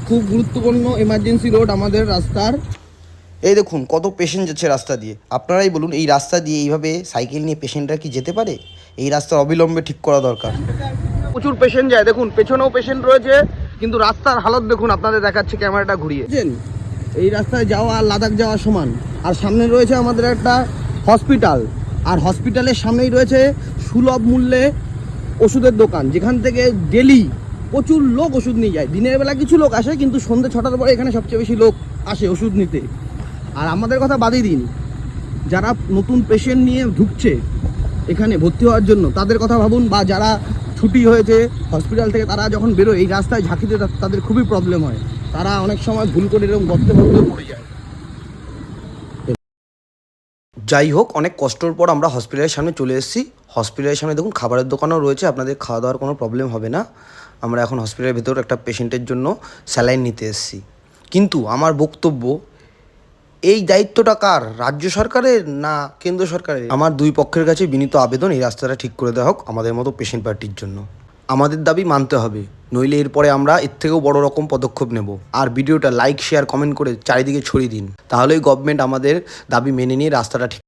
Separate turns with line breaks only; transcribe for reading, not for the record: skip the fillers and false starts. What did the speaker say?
খুব গুরুত্বপূর্ণ emergency road আমাদের রাস্তার।
এই দেখুন কত পেশেন্ট যাচ্ছে রাস্তা দিয়ে। আপনারাই বলুন এই রাস্তা দিয়ে এইভাবে সাইকেল নিয়ে পেশেন্টরা কি যেতে পারে? এই রাস্তা অবিলম্বে ঠিক করা দরকার।
প্রচুর পেশেন্ট যায়, দেখুন পেছনেও পেশেন্ট রয়েছে, কিন্তু রাস্তার হালত দেখুন, আপনাদের দেখাচ্ছে ক্যামেরাটা ঘুরিয়ে। এই রাস্তায় যাওয়া আর লাদাখ যাওয়া সমান। আর সামনে রয়েছে আমাদের একটা হসপিটাল, আর হসপিটালের সামনেই রয়েছে সুলভ মূল্যে ওষুধের দোকান, যেখান থেকে ডেলি প্রচুর লোক ওষুধ নিয়ে যায়। দিনের বেলা কিছু লোক আসে, কিন্তু সন্ধ্যে 6টার পরে এখানে সবচেয়ে বেশি লোক আসে ওষুধ নিতে। আর আমাদের কথা বাদই দিন, যারা নতুন পেশেন্ট নিয়ে ঢুকছে এখানে ভর্তি হওয়ার জন্য তাদের কথা ভাবুন, বা যারা ছুটি হয়েছে হসপিটাল থেকে তারা যখন বেরোয় এই রাস্তায় ঝাঁকিতে তাদের খুবই প্রবলেম হয়। তারা অনেক সময় ভুল করে এরকম গর্তে পড়ে যায়।
যাই হোক, অনেক কষ্টর পর আমরা হসপিটালের সামনে চলে এসেছি। হসপিটালের সামনে দেখুন খাবারের দোকানও রয়েছে, আপনাদের খাওয়া দাওয়ার কোনো প্রবলেম হবে না। আমরা এখন হসপিটালের ভেতর একটা পেশেন্টের জন্য স্যালাইন নিতে এসেছি। কিন্তু আমার বক্তব্য, এই দায়িত্বটা কার? রাজ্য সরকারের না কেন্দ্র সরকারের? আমার দুই পক্ষের কাছে বিনীত আবেদন, এই রাস্তাটা ঠিক করে দেওয়া হোক আমাদের মতো পেশেন্ট পার্টির জন্য। আমাদের দাবি মানতে হবে, নইলে এরপরে আমরা এর থেকেও বড় রকম পদক্ষেপ নেব। আর ভিডিওটা লাইক শেয়ার কমেন্ট করে চারিদিকে ছড়িয়ে দিন, তাহলেই গভর্নমেন্ট আমাদের দাবি মেনে নিয়ে রাস্তাটা ঠিক